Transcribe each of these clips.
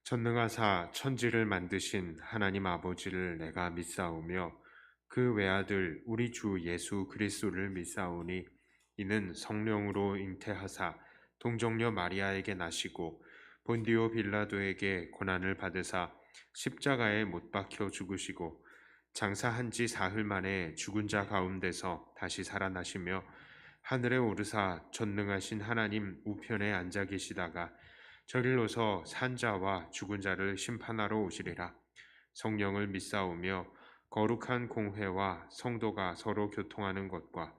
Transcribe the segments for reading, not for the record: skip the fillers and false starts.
전능하사 천지를 만드신 하나님 아버지를 내가 믿사오며 그 외아들 우리 주 예수 그리스도를 믿사오니 이는 성령으로 잉태하사 동정녀 마리아에게 나시고 본디오 빌라도에게 고난을 받으사 십자가에 못 박혀 죽으시고 장사한 지 사흘 만에 죽은 자 가운데서 다시 살아나시며 하늘에 오르사 전능하신 하나님 우편에 앉아 계시다가 저리로서 산자와 죽은 자를 심판하러 오시리라. 성령을 믿사오며 거룩한 공회와 성도가 서로 교통하는 것과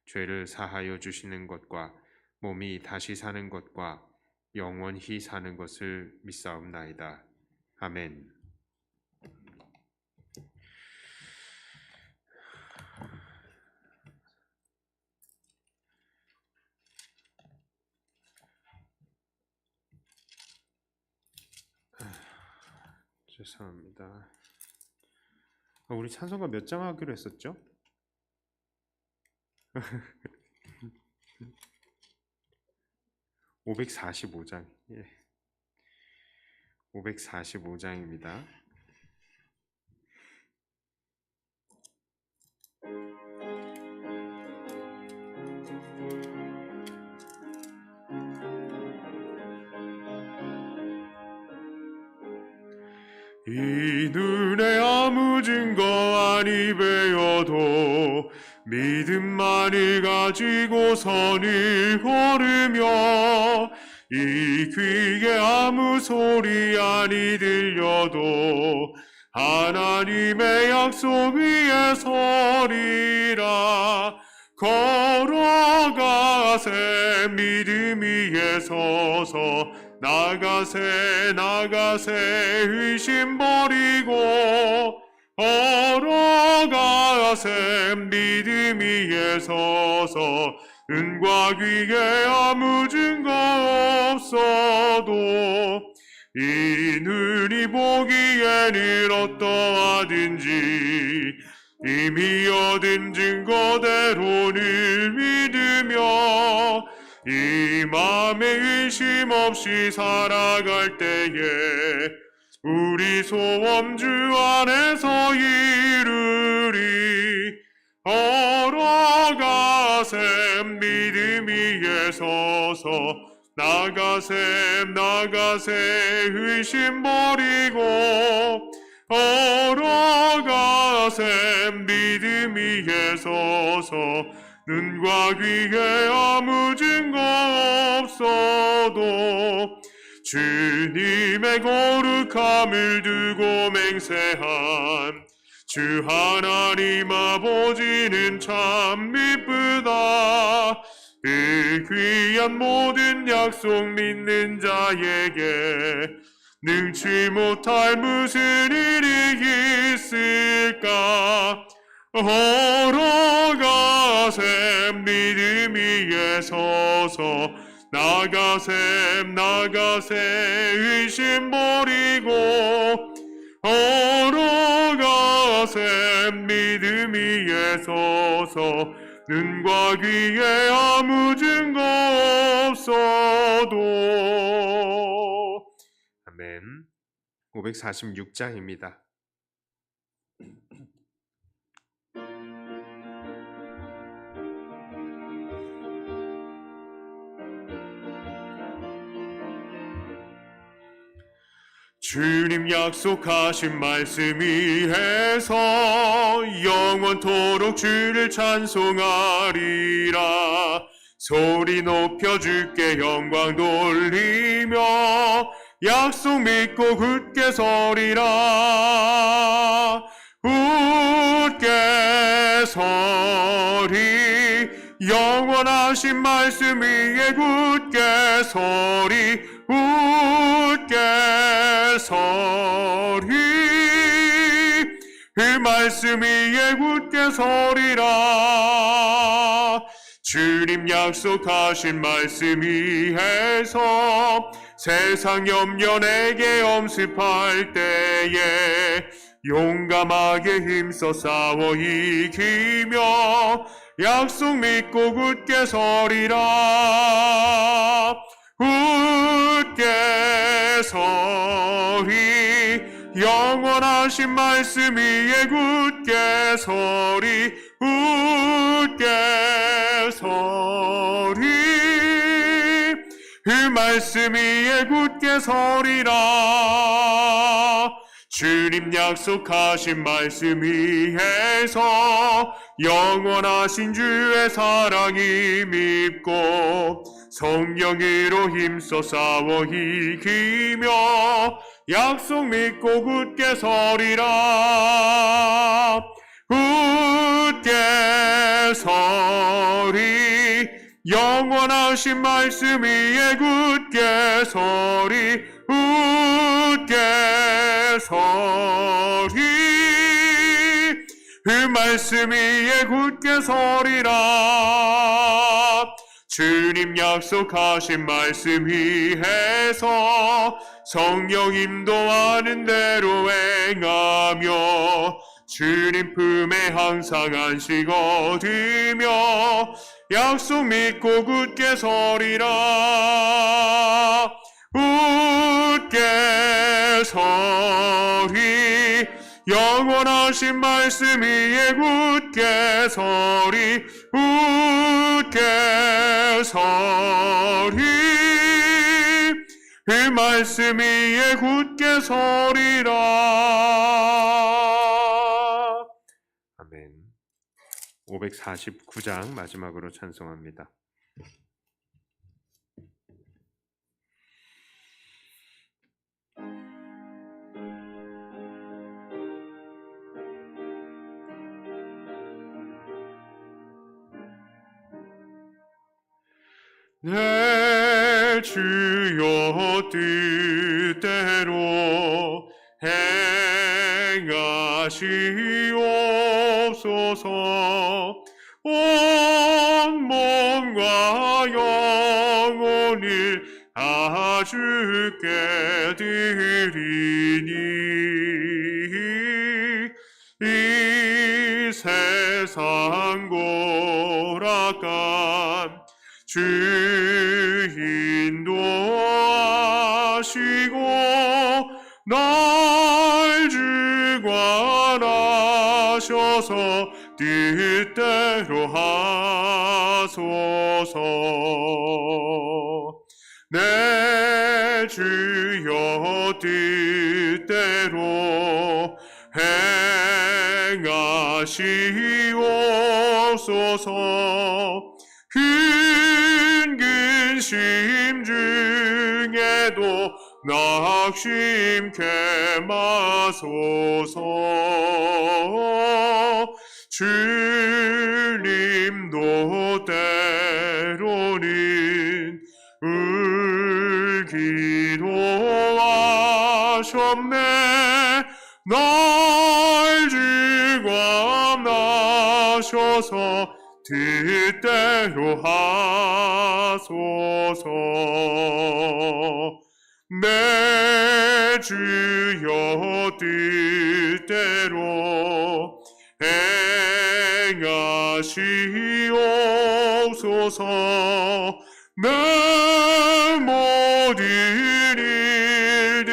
죄를 사하여 주시는 것과 몸이 다시 사는 것과 영원히 사는 것을 믿사옵나이다. 아멘. 죄송합니다. 우리 찬송가 몇 장 하기로 했었죠? 545장. 예. 545장입니다. 이 눈에 아무 증거 아니 배어도 믿음만을 가지고 선을 걸으며 이 귀에 아무 소리 아니 들려도 하나님의 약속 위에 서리라. 걸어가세 믿음 위에 서서 나가세 의심 버리고 걸어가세 믿음 위에 서서 은과 귀에 아무 증거 없어도 이 눈이 보기에는 어떠하든지 이미 얻은 증거대로를 믿으며 이 맘에 의심 없이 살아갈 때에 우리 소원 주 안에서 이루리. 걸어가세 믿음 위에 서서 나가세 의심 버리고 걸어가세 믿음 위에 서서 눈과 귀에 아무 증거 없어도 주님의 거룩함을 두고 맹세한 주 하나님 아버지는 참 미쁘다. 그 귀한 모든 약속 믿는 자에게 능치 못할 무슨 일이 있을까. 걸어가세 믿음 위에 서서 나가세 의심 버리고 걸어가세 믿음 위에 서서 눈과 귀에 아무 증거 없어도. 아멘. 546장입니다. 주님 약속하신 말씀 위에서 영원토록 주를 찬송하리라. 소리 높여 주께 영광 돌리며 약속 믿고 굳게 서리라. 굳게 서리 영원하신 말씀 위에 굳게 서리. 굳게 서리 그 말씀 위에 굳게 서리라. 주님 약속하신 말씀 위에서 세상 염려 내게 엄습할 때에 용감하게 힘써 싸워 이기며 약속 믿고 굳게 서리라. 굳게 서리 영원하신 말씀 위에 굳게 서리 굳게 서리 그 말씀 위에 굳게 서리라. 주님 약속하신 말씀 위에서 영원하신 주의 사랑이 믿고 성령으로 힘써 싸워 이기며 약속 믿고 굳게 서리라. 굳게 서리 영원하신 말씀 위에 굳게 서리 굳게 서리 그 말씀 위에 굳게 서리라. 주님 약속하신 말씀 위에서 성령 인도하는 대로 행하며 주님 품에 항상 안식 얻으며 약속 믿고 굳게 서리라. 굳게 서리 영원하신 말씀 위에 굳게 서리 굳게 서리 그 말씀 위에 굳게 서리라. 아멘. 549장 마지막으로 찬송합니다. 내 주여 뜻대로 행하시옵소서. 온 몸과 영혼을 다 주께 드리니 이 세상 고락간 주 인도하시고 날 주관하셔서 뜻대로 하소서. 내 주여 뜻대로 행하시옵소서. 큰 근심 중에도 낙심케 마소서. 주님도 때로는 울기도 하셨네. 날 주관하셔서 뜻대로 하소서. 내 주여 뜻대로 행하시옵소서. 내 모든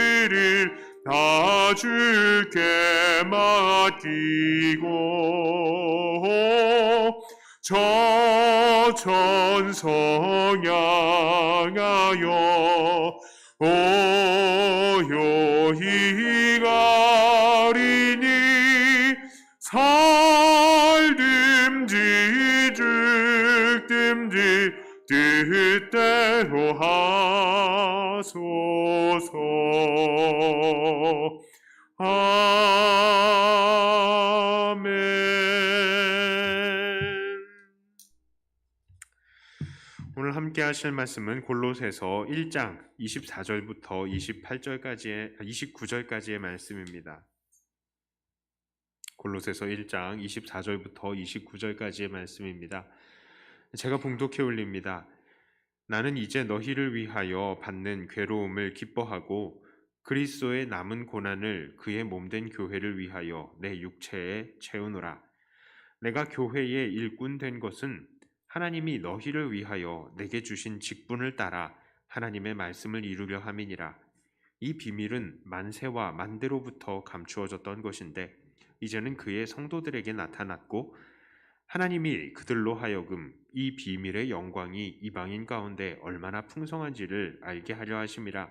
일들을 다 주께 맡기고 저 천성 향하여 오요히 가리니 살든지 죽든지 뜻대로 하소서. 아멘. 오늘 함께 하실 말씀은 골로새서 1장 24절부터 29절까지의 말씀입니다. 골로새서 1장 24절부터 29절까지의 말씀입니다. 제가 봉독해 올립니다. 나는 이제 너희를 위하여 받는 괴로움을 기뻐하고 그리스도의 남은 고난을 그의 몸된 교회를 위하여 내 육체에 채우노라. 내가 교회의 일꾼 된 것은 하나님이 너희를 위하여 내게 주신 직분을 따라 하나님의 말씀을 이루려 함이니라. 이 비밀은 만세와 만대로부터 감추어졌던 것인데 이제는 그의 성도들에게 나타났고 하나님이 그들로 하여금 이 비밀의 영광이 이방인 가운데 얼마나 풍성한지를 알게 하려 하심이라.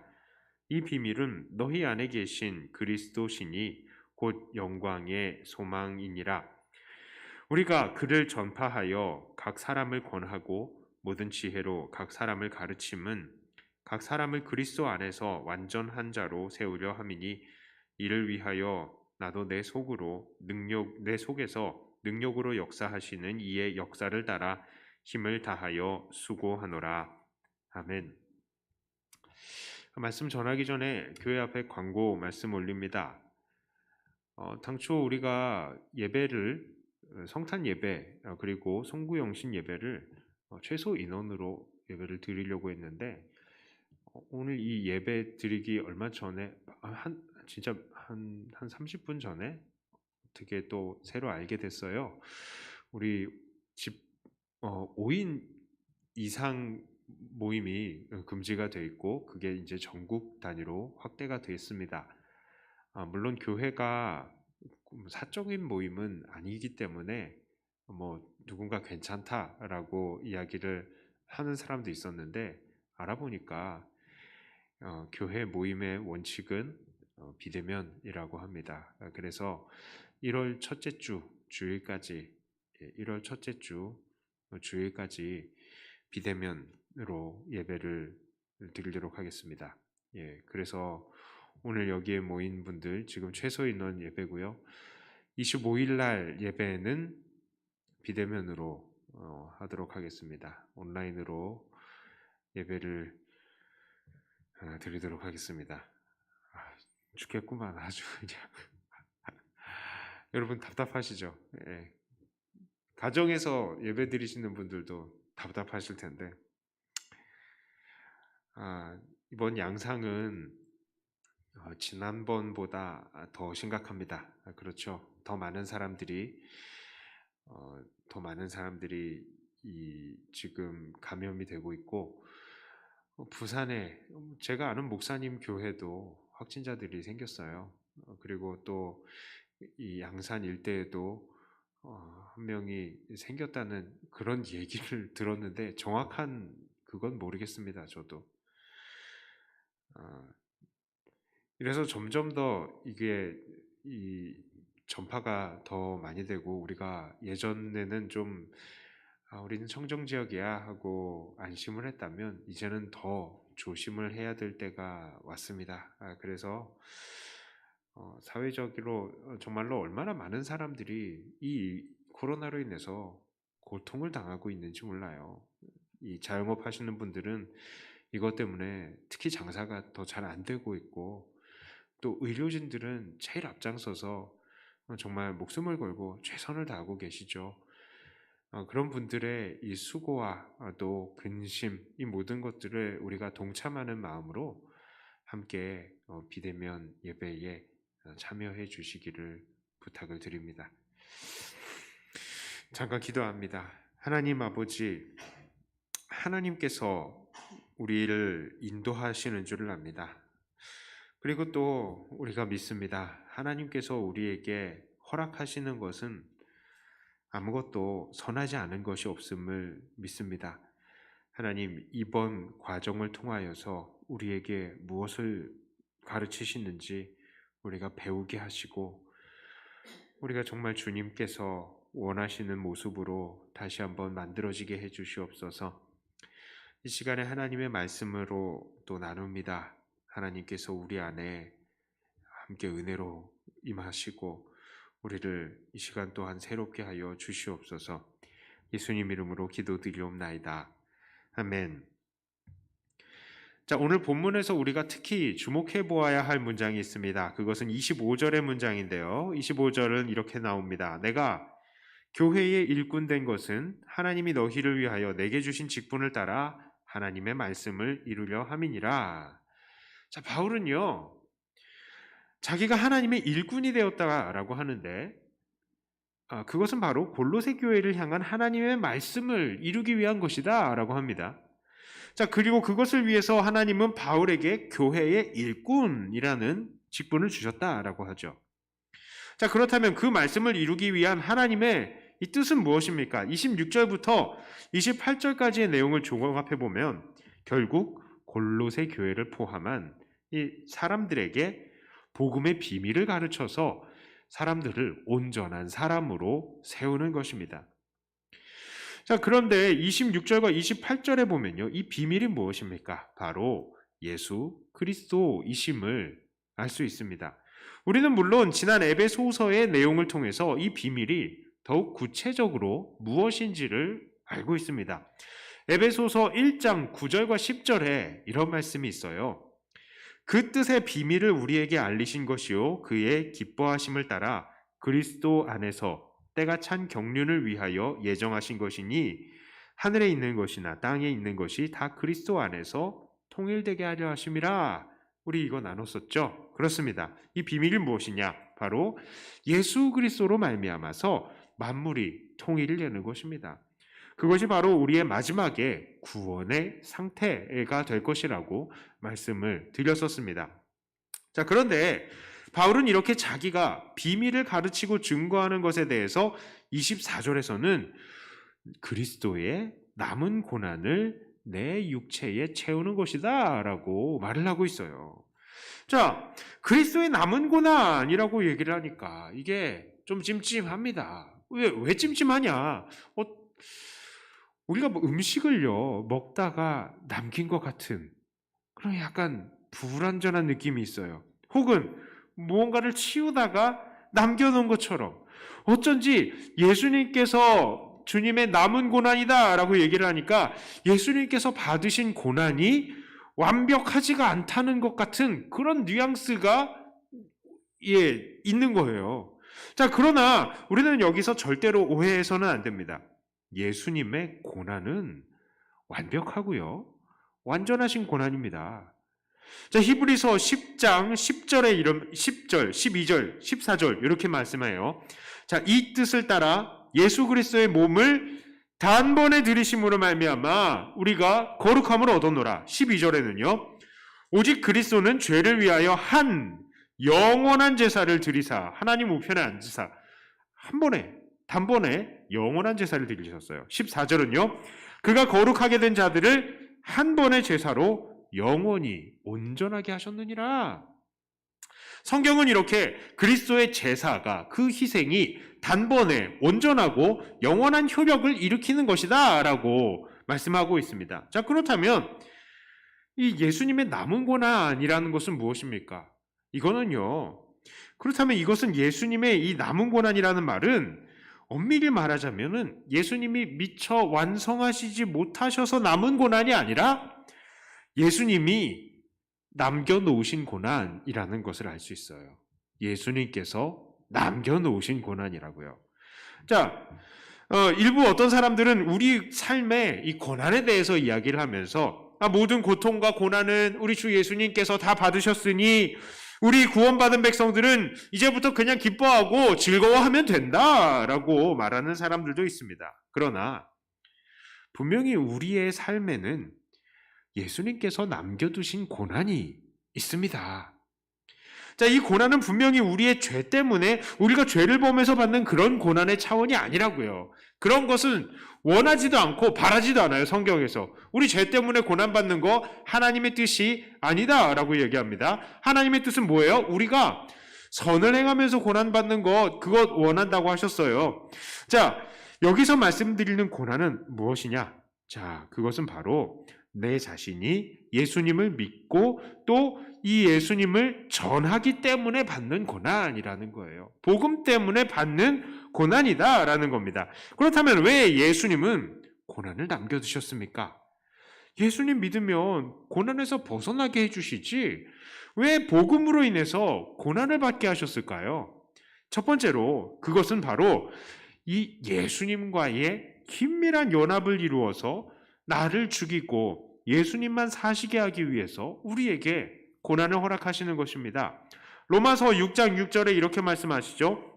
이 비밀은 너희 안에 계신 그리스도시니 곧 영광의 소망이니라. 우리가 그를 전파하여 각 사람을 권하고 모든 지혜로 각 사람을 가르침은 각 사람을 그리스도 안에서 완전한 자로 세우려 함이니 이를 위하여 나도 내 속에서 능력으로 역사하시는 이의 역사를 따라 힘을 다하여 수고하노라. 아멘. 말씀 전하기 전에 교회 앞에 광고 말씀 올립니다. 당초 우리가 예배를 성탄 예배 그리고 송구영신 예배를 최소 인원으로 예배를 드리려고 했는데 오늘 이 예배 드리기 얼마 전에 진짜 한 30분 전에 어떻게 또 새로 알게 됐어요. 우리 집 5인 이상 모임이 금지가 돼 있고 그게 이제 전국 단위로 확대가 됐습니다. 물론 교회가 사적인 모임은 아니기 때문에 뭐 누군가 괜찮다라고 이야기를 하는 사람도 있었는데 알아보니까 교회 모임의 원칙은 비대면이라고 합니다. 그래서 1월 첫째 주 주일까지 1월 첫째 주 주일까지 비대면으로 예배를 드리도록 하겠습니다. 그래서 오늘 여기에 모인 분들 지금 최소 인원 예배고요. 25일 날 예배는 비대면으로 하도록 하겠습니다. 온라인으로 예배를 드리도록 하겠습니다. 죽겠구만 아주 그냥. 여러분 답답하시죠? 가정에서 예배 드리시는 분들도 답답하실 텐데 이번 양상은 지난번보다 더 심각합니다. 그렇죠? 더 많은 사람들이 지금 감염이 되고 있고 부산에 제가 아는 목사님 교회도 확진자들이 생겼어요. 그리고 또 이 양산 일대에도 한 명이 생겼다는 그런 얘기를 들었는데 정확한 그건 모르겠습니다. 저도. 그래서 점점 더 이게 이 전파가 더 많이 되고 우리가 예전에는 좀 우리는 청정 지역이야 하고 안심을 했다면 이제는 더 조심을 해야 될 때가 왔습니다. 그래서 사회적으로 정말로 얼마나 많은 사람들이 이 코로나로 인해서 고통을 당하고 있는지 몰라요. 이 자영업 하시는 분들은 이것 때문에 특히 장사가 더 잘 안 되고 있고 또 의료진들은 제일 앞장서서 정말 목숨을 걸고 최선을 다하고 계시죠. 그런 분들의 이 수고와 또 근심 이 모든 것들을 우리가 동참하는 마음으로 함께 비대면 예배에 참여해 주시기를 부탁을 드립니다. 잠깐 기도합니다. 하나님 아버지, 하나님께서 우리를 인도하시는 줄을 압니다. 그리고 또 우리가 믿습니다. 하나님께서 우리에게 허락하시는 것은 아무것도 선하지 않은 것이 없음을 믿습니다. 하나님, 이번 과정을 통하여서 우리에게 무엇을 가르치시는지 우리가 배우게 하시고 우리가 정말 주님께서 원하시는 모습으로 다시 한번 만들어지게 해 주시옵소서. 이 시간에 하나님의 말씀으로 또 나눕니다. 하나님께서 우리 안에 함께 은혜로 임하시고 우리를 이 시간 또한 새롭게 하여 주시옵소서. 예수님 이름으로 기도드리옵나이다. 아멘. 자, 오늘 본문에서 우리가 특히 주목해 보아야 할 문장이 있습니다. 그것은 25절의 문장인데요. 25절은 이렇게 나옵니다. 내가 교회의 일꾼 된 것은 하나님이 너희를 위하여 내게 주신 직분을 따라 하나님의 말씀을 이루려 함이니라. 자, 바울은요, 자기가 하나님의 일꾼이 되었다라고 하는데 그것은 바로 골로새 교회를 향한 하나님의 말씀을 이루기 위한 것이다 라고 합니다. 자, 그리고 그것을 위해서 하나님은 바울에게 교회의 일꾼이라는 직분을 주셨다라고 하죠. 자, 그렇다면 그 말씀을 이루기 위한 하나님의 이 뜻은 무엇입니까? 26절부터 28절까지의 내용을 종합해 보면 결국 골로새 교회를 포함한 이 사람들에게 복음의 비밀을 가르쳐서 사람들을 온전한 사람으로 세우는 것입니다. 자, 그런데 26절과 28절에 보면요, 이 비밀이 무엇입니까? 바로 예수 그리스도이심을 알 수 있습니다. 우리는 물론 지난 에베소서의 내용을 통해서 이 비밀이 더욱 구체적으로 무엇인지를 알고 있습니다. 에베소서 1장 9절과 10절에 이런 말씀이 있어요. 그 뜻의 비밀을 우리에게 알리신 것이요 그의 기뻐하심을 따라 그리스도 안에서 때가 찬 경륜을 위하여 예정하신 것이니 하늘에 있는 것이나 땅에 있는 것이 다 그리스도 안에서 통일되게 하려 하심이라. 우리 이거 나눴었죠? 그렇습니다. 이 비밀이 무엇이냐? 바로 예수 그리스도로 말미암아서 만물이 통일을 되는 것입니다. 그것이 바로 우리의 마지막에 구원의 상태가 될 것이라고 말씀을 드렸었습니다. 자, 그런데 바울은 이렇게 자기가 비밀을 가르치고 증거하는 것에 대해서 24절에서는 그리스도의 남은 고난을 내 육체에 채우는 것이다 라고 말을 하고 있어요. 자, 그리스도의 남은 고난이라고 얘기를 하니까 이게 좀 찜찜합니다. 왜 찜찜하냐? 우리가 뭐 음식을요 먹다가 남긴 것 같은 그런 약간 불완전한 느낌이 있어요. 혹은 무언가를 치우다가 남겨놓은 것처럼 어쩐지 예수님께서 주님의 남은 고난이다 라고 얘기를 하니까 예수님께서 받으신 고난이 완벽하지가 않다는 것 같은 그런 뉘앙스가 있는 거예요. 자, 그러나 우리는 여기서 절대로 오해해서는 안 됩니다. 예수님의 고난은 완벽하고요 완전하신 고난입니다. 자, 히브리서 10장 10절에 10절, 12절, 14절 이렇게 말씀해요. 자, 이 뜻을 따라 예수 그리스도의 몸을 단번에 들이심으로 말미암아 우리가 거룩함을 얻었노라. 12절에는요. 오직 그리스도는 죄를 위하여 한 영원한 제사를 드리사 하나님 우편에 앉으사 단번에 영원한 제사를 드리셨어요. 14절은요. 그가 거룩하게 된 자들을 한 번의 제사로 영원히 온전하게 하셨느니라. 성경은 이렇게 그리스도의 제사가 그 희생이 단번에 온전하고 영원한 효력을 일으키는 것이다 라고 말씀하고 있습니다. 자, 그렇다면 이 예수님의 남은 고난이라는 것은 무엇입니까? 그렇다면 이것은 예수님의 이 남은 고난이라는 말은 엄밀히 말하자면은 예수님이 미처 완성하시지 못하셔서 남은 고난이 아니라 예수님이 남겨놓으신 고난이라는 것을 알 수 있어요. 예수님께서 남겨놓으신 고난이라고요. 자, 일부 어떤 사람들은 우리 삶의 이 고난에 대해서 이야기를 하면서 모든 고통과 고난은 우리 주 예수님께서 다 받으셨으니 우리 구원받은 백성들은 이제부터 그냥 기뻐하고 즐거워하면 된다라고 말하는 사람들도 있습니다. 그러나 분명히 우리의 삶에는 예수님께서 남겨두신 고난이 있습니다. 자, 이 고난은 분명히 우리의 죄 때문에 우리가 죄를 범해서 받는 그런 고난의 차원이 아니라고요. 그런 것은 원하지도 않고 바라지도 않아요. 성경에서 우리 죄 때문에 고난받는 거 하나님의 뜻이 아니다라고 얘기합니다. 하나님의 뜻은 뭐예요? 우리가 선을 행하면서 고난받는 것, 그것 원한다고 하셨어요. 자, 여기서 말씀드리는 고난은 무엇이냐? 자, 그것은 바로 내 자신이 예수님을 믿고 또 이 예수님을 전하기 때문에 받는 고난이라는 거예요. 복음 때문에 받는 고난이다라는 겁니다. 그렇다면 왜 예수님은 고난을 남겨두셨습니까? 예수님 믿으면 고난에서 벗어나게 해주시지 왜 복음으로 인해서 고난을 받게 하셨을까요? 첫 번째로 그것은 바로 이 예수님과의 긴밀한 연합을 이루어서 나를 죽이고 예수님만 사시게 하기 위해서 우리에게 고난을 허락하시는 것입니다. 로마서 6장 6절에 이렇게 말씀하시죠.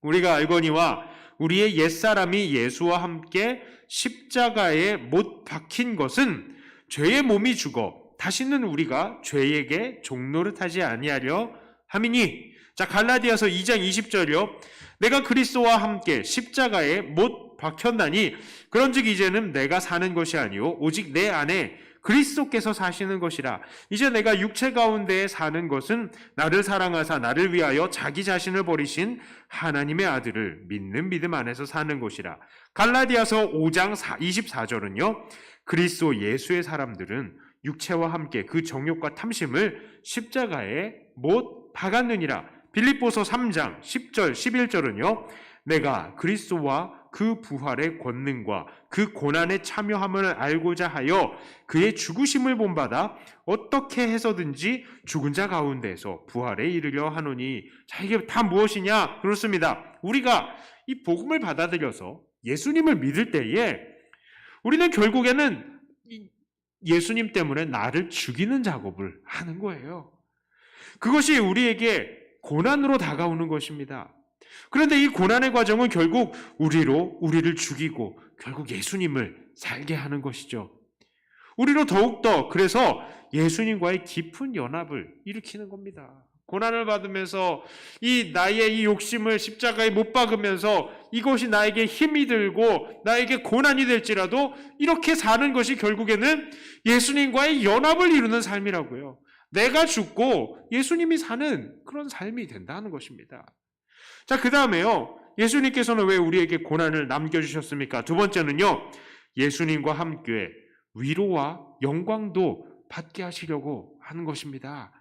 우리가 알거니와 우리의 옛사람이 예수와 함께 십자가에 못 박힌 것은 죄의 몸이 죽어 다시는 우리가 죄에게 종노릇하지 아니하려 함이니. 자, 갈라디아서 2장 20절이요. 내가 그리스도와 함께 십자가에 못 박혔나니 그런즉 이제는 내가 사는 것이 아니요 오직 내 안에 그리스도께서 사시는 것이라. 이제 내가 육체 가운데 사는 것은 나를 사랑하사 나를 위하여 자기 자신을 버리신 하나님의 아들을 믿는 믿음 안에서 사는 것이라. 갈라디아서 5장 24절은요. 그리스도 예수의 사람들은 육체와 함께 그 정욕과 탐심을 십자가에 못 박았느니라. 빌립보서 3장 10절 11절은요. 내가 그리스도와 그 부활의 권능과 그 고난에 참여함을 알고자 하여 그의 죽으심을 본받아 어떻게 해서든지 죽은 자 가운데서 부활에 이르려 하노니. 자, 이게 다 무엇이냐? 그렇습니다. 우리가 이 복음을 받아들여서 예수님을 믿을 때에 우리는 결국에는 예수님 때문에 나를 죽이는 작업을 하는 거예요. 그것이 우리에게 고난으로 다가오는 것입니다. 그런데 이 고난의 과정은 결국 우리를 죽이고 결국 예수님을 살게 하는 것이죠. 우리로 더욱더 그래서 예수님과의 깊은 연합을 일으키는 겁니다. 고난을 받으면서 나의 이 욕심을 십자가에 못 박으면서 이것이 나에게 힘이 들고 나에게 고난이 될지라도 이렇게 사는 것이 결국에는 예수님과의 연합을 이루는 삶이라고요. 내가 죽고 예수님이 사는 그런 삶이 된다는 것입니다. 자, 그 다음에요. 예수님께서는 왜 우리에게 고난을 남겨주셨습니까? 두 번째는요. 예수님과 함께 위로와 영광도 받게 하시려고 하는 것입니다.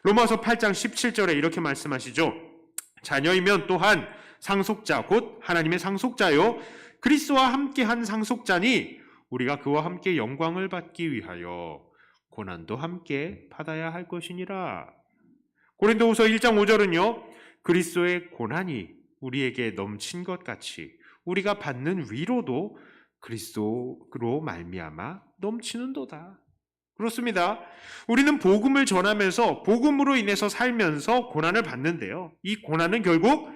로마서 8장 17절에 이렇게 말씀하시죠. 자녀이면 또한 상속자 곧 하나님의 상속자요 그리스도와 함께한 상속자니 우리가 그와 함께 영광을 받기 위하여 고난도 함께 받아야 할 것이니라. 고린도후서 1장 5절은요. 그리스도의 고난이 우리에게 넘친 것 같이 우리가 받는 위로도 그리스도로 말미암아 넘치는도다. 그렇습니다. 우리는 복음을 전하면서 복음으로 인해서 살면서 고난을 받는데요. 이 고난은 결국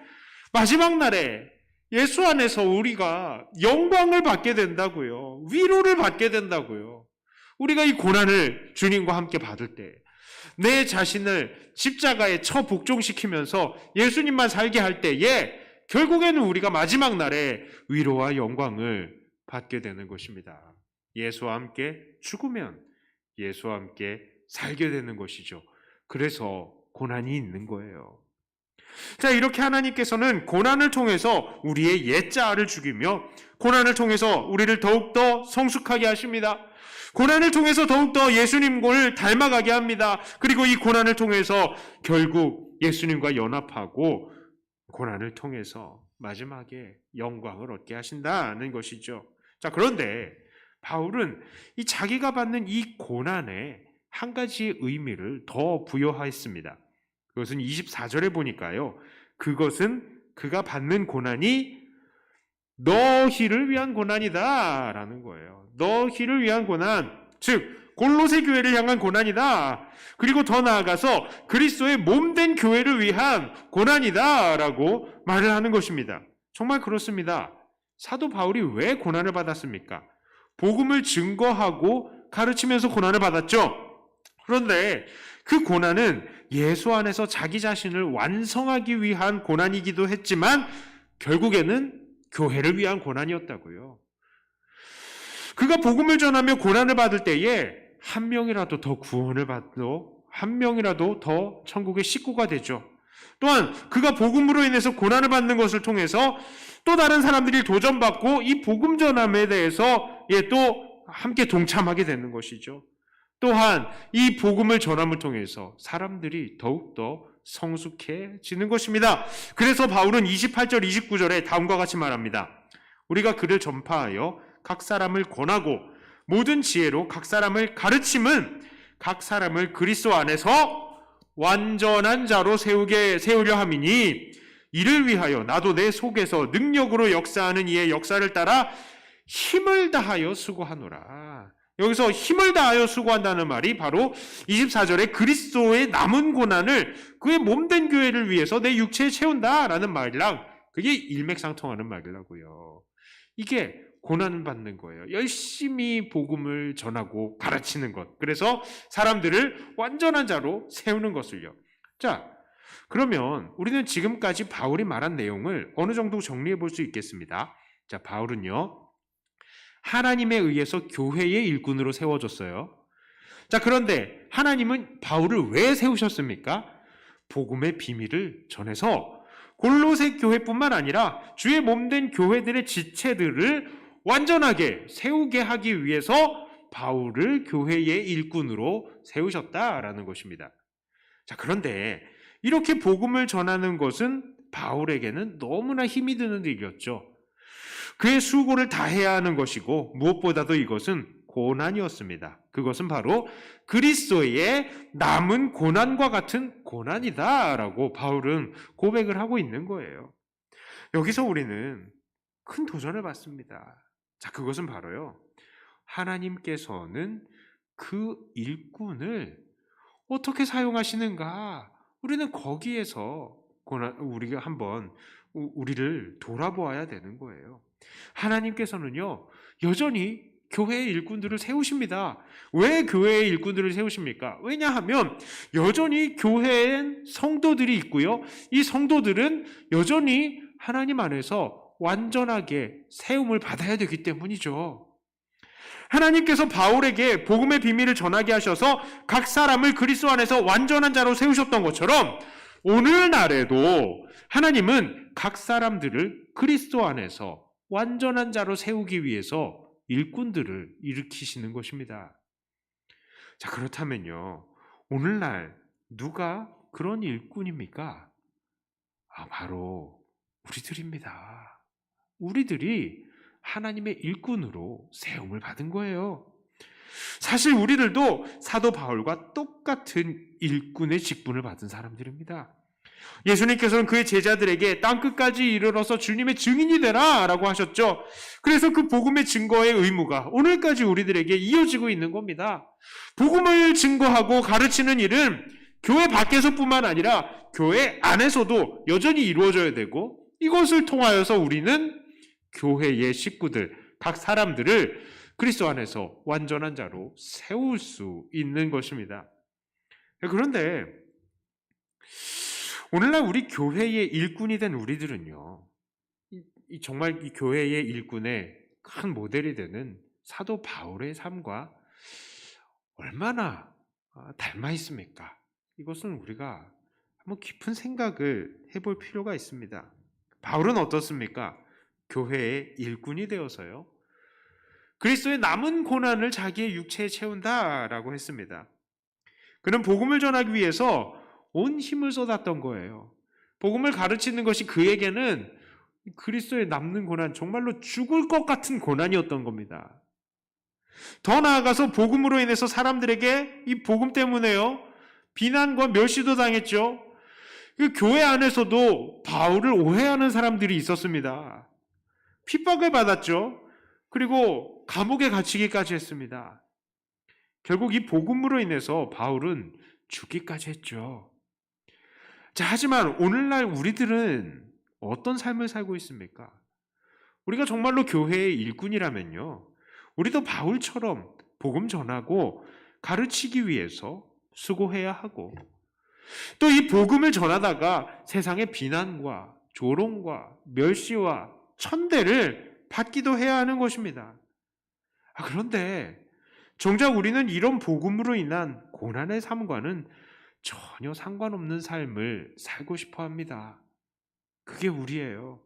마지막 날에 예수 안에서 우리가 영광을 받게 된다고요. 위로를 받게 된다고요. 우리가 이 고난을 주님과 함께 받을 때 내 자신을 십자가에 처 복종시키면서 예수님만 살게 할 때에 결국에는 우리가 마지막 날에 위로와 영광을 받게 되는 것입니다. 예수와 함께 죽으면 예수와 함께 살게 되는 것이죠. 그래서 고난이 있는 거예요. 자, 이렇게 하나님께서는 고난을 통해서 우리의 옛자아를 죽이며 고난을 통해서 우리를 더욱더 성숙하게 하십니다. 고난을 통해서 더욱더 예수님을 닮아가게 합니다. 그리고 이 고난을 통해서 결국 예수님과 연합하고 고난을 통해서 마지막에 영광을 얻게 하신다는 것이죠. 자, 그런데 바울은 이 자기가 받는 이 고난에 한 가지 의미를 더 부여하였습니다. 그것은 24절에 보니까요. 그것은 그가 받는 고난이 너희를 위한 고난이다 라는 거예요. 너희를 위한 고난, 즉 골로새 교회를 향한 고난이다. 그리고 더 나아가서 그리스도의 몸된 교회를 위한 고난이다 라고 말을 하는 것입니다. 정말 그렇습니다. 사도 바울이 왜 고난을 받았습니까? 복음을 증거하고 가르치면서 고난을 받았죠. 그런데 그 고난은 예수 안에서 자기 자신을 완성하기 위한 고난이기도 했지만 결국에는 교회를 위한 고난이었다고요. 그가 복음을 전하며 고난을 받을 때에 한 명이라도 더 구원을 받고 한 명이라도 더 천국의 식구가 되죠. 또한 그가 복음으로 인해서 고난을 받는 것을 통해서 또 다른 사람들이 도전받고 이 복음 전함에 대해서 또 함께 동참하게 되는 것이죠. 또한 이 복음을 전함을 통해서 사람들이 더욱더 성숙해지는 것입니다. 그래서 바울은 28절 29절에 다음과 같이 말합니다. 우리가 그를 전파하여 각 사람을 권하고 모든 지혜로 각 사람을 가르침은 각 사람을 그리스도 안에서 완전한 자로 세우려 함이니 이를 위하여 나도 내 속에서 능력으로 역사하는 이의 역사를 따라 힘을 다하여 수고하노라. 여기서 힘을 다하여 수고한다는 말이 바로 24절에 그리스도의 남은 고난을 그의 몸된 교회를 위해서 내 육체에 채운다라는 말이랑 그게 일맥상통하는 말이라고요. 이게 고난을 받는 거예요. 열심히 복음을 전하고 가르치는 것. 그래서 사람들을 완전한 자로 세우는 것을요. 자, 그러면 우리는 지금까지 바울이 말한 내용을 어느 정도 정리해 볼 수 있겠습니다. 자, 바울은요, 하나님에 의해서 교회의 일꾼으로 세워졌어요. 자, 그런데 하나님은 바울을 왜 세우셨습니까? 복음의 비밀을 전해서 골로새 교회뿐만 아니라 주의 몸된 교회들의 지체들을 완전하게 세우게 하기 위해서 바울을 교회의 일꾼으로 세우셨다라는 것입니다. 자, 그런데 이렇게 복음을 전하는 것은 바울에게는 너무나 힘이 드는 일이었죠. 그의 수고를 다해야 하는 것이고 무엇보다도 이것은 고난이었습니다. 그것은 바로 그리스도의 남은 고난과 같은 고난이다라고 바울은 고백을 하고 있는 거예요. 여기서 우리는 큰 도전을 받습니다. 자, 그것은 바로요, 하나님께서는 그 일꾼을 어떻게 사용하시는가? 우리는 거기에서 우리가 한번 우리를 돌아보아야 되는 거예요. 하나님께서는요, 여전히 교회의 일꾼들을 세우십니다. 왜 교회의 일꾼들을 세우십니까? 왜냐하면 여전히 교회엔 성도들이 있고요, 이 성도들은 여전히 하나님 안에서 완전하게 세움을 받아야 되기 때문이죠. 하나님께서 바울에게 복음의 비밀을 전하게 하셔서 각 사람을 그리스도 안에서 완전한 자로 세우셨던 것처럼 오늘날에도 하나님은 각 사람들을 그리스도 안에서 완전한 자로 세우기 위해서 일꾼들을 일으키시는 것입니다. 자, 그렇다면요, 오늘날 누가 그런 일꾼입니까? 바로 우리들입니다. 우리들이 하나님의 일꾼으로 세움을 받은 거예요. 사실 우리들도 사도 바울과 똑같은 일꾼의 직분을 받은 사람들입니다. 예수님께서는 그의 제자들에게 땅끝까지 이르러서 주님의 증인이 되라 라고 하셨죠. 그래서 그 복음의 증거의 의무가 오늘까지 우리들에게 이어지고 있는 겁니다. 복음을 증거하고 가르치는 일은 교회 밖에서뿐만 아니라 교회 안에서도 여전히 이루어져야 되고, 이것을 통하여서 우리는 교회의 식구들, 각 사람들을 그리스도 안에서 완전한 자로 세울 수 있는 것입니다. 그런데 오늘날 우리 교회의 일꾼이 된 우리들은요, 정말 이 교회의 일꾼의 큰 모델이 되는 사도 바울의 삶과 얼마나 닮아 있습니까? 이것은 우리가 한번 깊은 생각을 해볼 필요가 있습니다. 바울은 어떻습니까? 교회의 일꾼이 되어서요, 그리스도의 남은 고난을 자기의 육체에 채운다라고 했습니다. 그는 복음을 전하기 위해서 온 힘을 쏟았던 거예요. 복음을 가르치는 것이 그에게는 그리스도의 남는 고난, 정말로 죽을 것 같은 고난이었던 겁니다. 더 나아가서 복음으로 인해서 사람들에게 이 복음 때문에요, 비난과 멸시도 당했죠. 그 교회 안에서도 바울을 오해하는 사람들이 있었습니다. 핍박을 받았죠. 그리고 감옥에 갇히기까지 했습니다. 결국 이 복음으로 인해서 바울은 죽기까지 했죠. 자, 하지만 오늘날 우리들은 어떤 삶을 살고 있습니까? 우리가 정말로 교회의 일꾼이라면요, 우리도 바울처럼 복음 전하고 가르치기 위해서 수고해야 하고, 또 이 복음을 전하다가 세상의 비난과 조롱과 멸시와 천대를 받기도 해야 하는 것입니다. 그런데 정작 우리는 이런 복음으로 인한 고난의 삶과는 전혀 상관없는 삶을 살고 싶어 합니다. 그게 우리예요.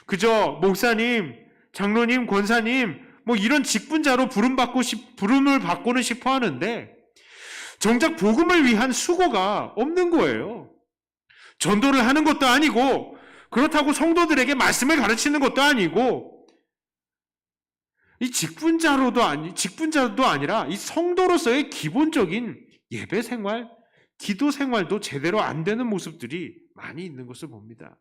그저 목사님, 장로님, 권사님 이런 직분자로 부름을 받고는 싶어 하는데 정작 복음을 위한 수고가 없는 거예요. 전도를 하는 것도 아니고, 그렇다고 성도들에게 말씀을 가르치는 것도 아니고, 이 직분자도 아니라 이 성도로서의 기본적인 예배 생활, 기도 생활도 제대로 안 되는 모습들이 많이 있는 것을 봅니다.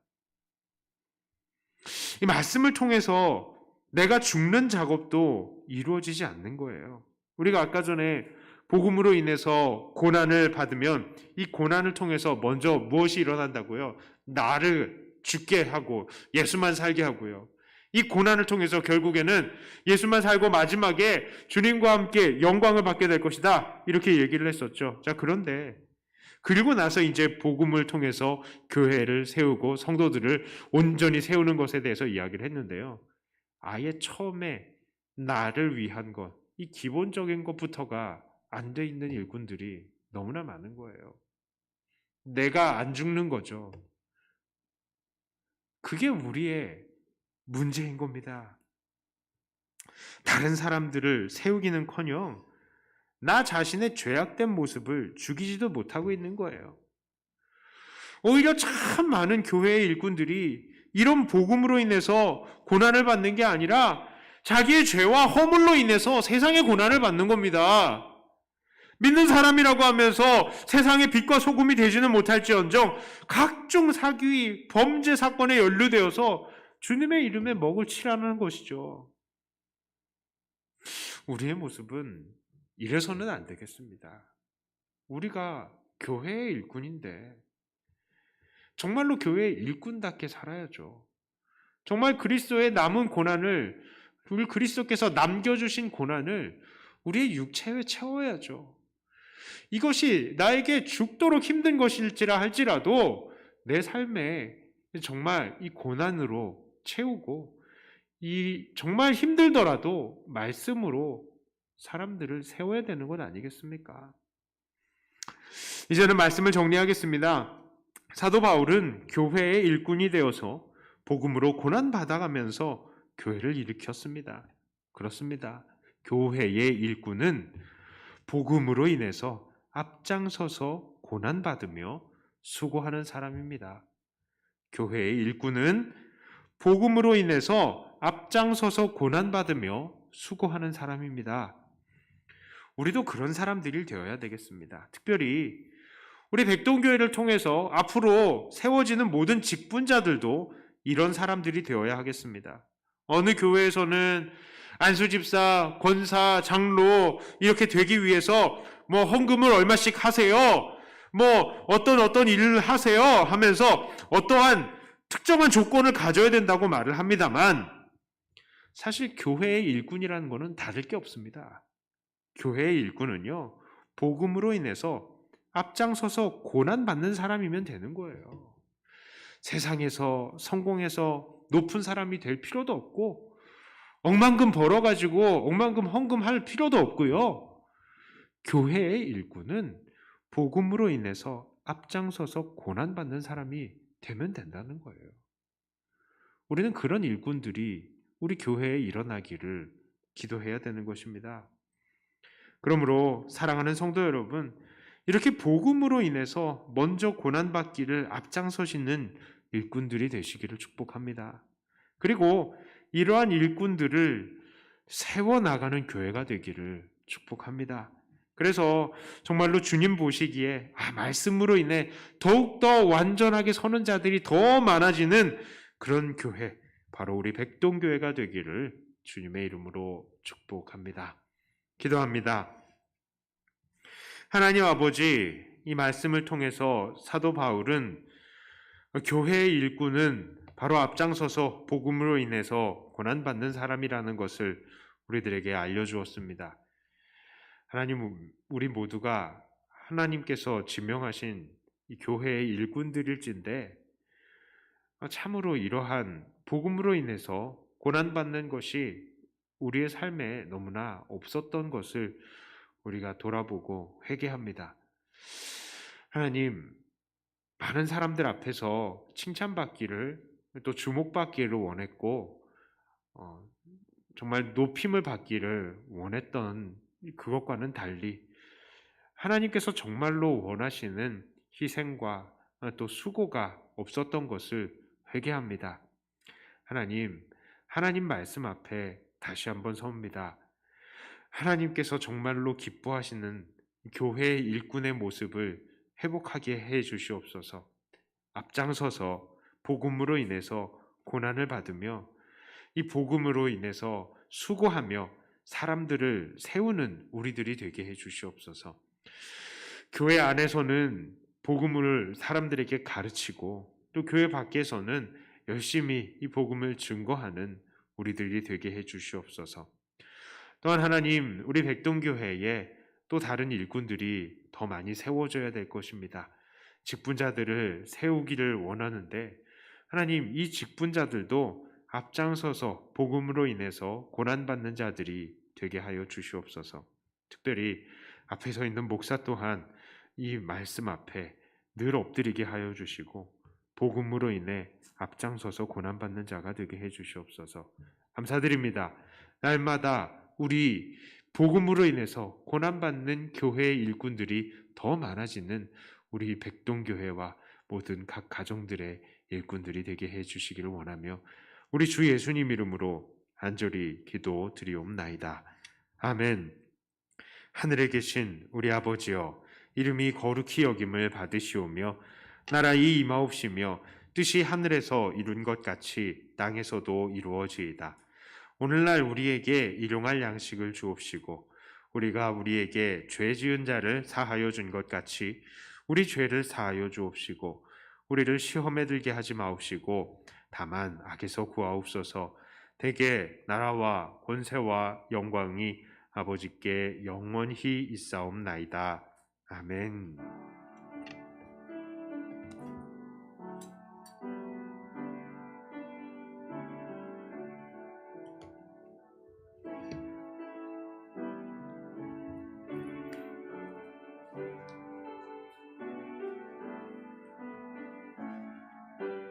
이 말씀을 통해서 내가 죽는 작업도 이루어지지 않는 거예요. 우리가 아까 전에 복음으로 인해서 고난을 받으면 이 고난을 통해서 먼저 무엇이 일어난다고요? 나를 죽게 하고 예수만 살게 하고요. 이 고난을 통해서 결국에는 예수만 살고 마지막에 주님과 함께 영광을 받게 될 것이다. 이렇게 얘기를 했었죠. 자, 그런데 그리고 나서 이제 복음을 통해서 교회를 세우고 성도들을 온전히 세우는 것에 대해서 이야기를 했는데요. 아예 처음에 나를 위한 것, 이 기본적인 것부터가 안 돼 있는 일꾼들이 너무나 많은 거예요. 내가 안 죽는 거죠. 그게 우리의 문제인 겁니다. 다른 사람들을 세우기는커녕 나 자신의 죄악된 모습을 죽이지도 못하고 있는 거예요. 오히려 참 많은 교회의 일꾼들이 이런 복음으로 인해서 고난을 받는 게 아니라 자기의 죄와 허물로 인해서 세상의 고난을 받는 겁니다. 믿는 사람이라고 하면서 세상의 빛과 소금이 되지는 못할지언정 각종 사기, 범죄 사건에 연루되어서 주님의 이름에 먹을 치라는 것이죠. 우리의 모습은 이래서는 안 되겠습니다. 우리가 교회의 일꾼인데 정말로 교회의 일꾼답게 살아야죠. 정말 그리스도의 남은 고난을, 우리 그리스도께서 남겨주신 고난을 우리의 육체에 채워야죠. 이것이 나에게 죽도록 힘든 것일지라 할지라도 내 삶에 정말 이 고난으로 채우고 이 정말 힘들더라도 말씀으로 사람들을 세워야 되는 것 아니겠습니까? 이제는 말씀을 정리하겠습니다. 사도 바울은 교회의 일꾼이 되어서 복음으로 고난받아가면서 교회를 일으켰습니다. 그렇습니다. 교회의 일꾼은 복음으로 인해서 앞장서서 고난받으며 수고하는 사람입니다. 교회의 일꾼은 복음으로 인해서 앞장서서 고난받으며 수고하는 사람입니다. 우리도 그런 사람들이 되어야 되겠습니다. 특별히 우리 백동교회를 통해서 앞으로 세워지는 모든 직분자들도 이런 사람들이 되어야 하겠습니다. 어느 교회에서는 안수집사, 권사, 장로 이렇게 되기 위해서 뭐 헌금을 얼마씩 하세요. 뭐 어떤 일을 하세요 하면서 어떠한 특정한 조건을 가져야 된다고 말을 합니다만 사실 교회의 일꾼이라는 것은 다를 게 없습니다. 교회의 일꾼은요, 복음으로 인해서 앞장서서 고난받는 사람이면 되는 거예요. 세상에서 성공해서 높은 사람이 될 필요도 없고 억만금 벌어가지고 억만금 헌금할 필요도 없고요. 교회의 일꾼은 복음으로 인해서 앞장서서 고난받는 사람이 되면 된다는 거예요. 우리는 그런 일꾼들이 우리 교회에 일어나기를 기도해야 되는 것입니다. 그러므로 사랑하는 성도 여러분, 이렇게 복음으로 인해서 먼저 고난받기를 앞장서시는 일꾼들이 되시기를 축복합니다. 그리고 이러한 일꾼들을 세워나가는 교회가 되기를 축복합니다. 그래서 정말로 주님 보시기에 말씀으로 인해 더욱더 완전하게 서는 자들이 더 많아지는 그런 교회, 바로 우리 백동교회가 되기를 주님의 이름으로 축복합니다. 기도합니다. 하나님 아버지, 이 말씀을 통해서 사도 바울은 교회의 일꾼은 바로 앞장서서 복음으로 인해서 고난받는 사람이라는 것을 우리들에게 알려주었습니다. 하나님, 우리 모두가 하나님께서 지명하신 이 교회의 일꾼들일진데 참으로 이러한 복음으로 인해서 고난받는 것이 우리의 삶에 너무나 없었던 것을 우리가 돌아보고 회개합니다. 하나님, 많은 사람들 앞에서 칭찬받기를 또 주목받기를 원했고 정말 높임을 받기를 원했던 그것과는 달리 하나님께서 정말로 원하시는 희생과 또 수고가 없었던 것을 회개합니다. 하나님 말씀 앞에 다시 한번 섭니다. 하나님께서 정말로 기뻐하시는 교회의 일꾼의 모습을 회복하게 해 주시옵소서. 앞장서서 복음으로 인해서 고난을 받으며 이 복음으로 인해서 수고하며 사람들을 세우는 우리들이 되게 해 주시옵소서. 교회 안에서는 복음을 사람들에게 가르치고 또 교회 밖에서는 열심히 이 복음을 증거하는 우리들이 되게 해 주시옵소서. 또한 하나님, 우리 백동교회에 또 다른 일꾼들이 더 많이 세워져야 될 것입니다. 직분자들을 세우기를 원하는데 하나님, 이 직분자들도 앞장서서 복음으로 인해서 고난받는 자들이 되게 하여 주시옵소서. 특별히 앞에 서 있는 목사 또한 이 말씀 앞에 늘 엎드리게 하여 주시고 복음으로 인해 앞장서서 고난받는 자가 되게 해 주시옵소서. 감사드립니다. 날마다 우리 복음으로 인해서 고난받는 교회의 일꾼들이 더 많아지는 우리 백동교회와 모든 각 가정들의 일꾼들이 되게 해 주시기를 원하며 우리 주 예수님 이름으로 간절히 기도 드리옵나이다. 아멘. 하늘에 계신 우리 아버지여, 이름이 거룩히 여김을 받으시오며 나라의 임하옵시며 뜻이 하늘에서 이룬 것 같이 땅에서도 이루어지이다. 오늘날 우리에게 일용할 양식을 주옵시고 우리가 우리에게 죄 지은 자를 사하여 준 것 같이 우리 죄를 사하여 주옵시고 우리를 시험에 들게 하지 마옵시고 다만 악에서 구하옵소서. 대개 나라와 권세와 영광이 아버지께 영원히 있사옵나이다. 아멘.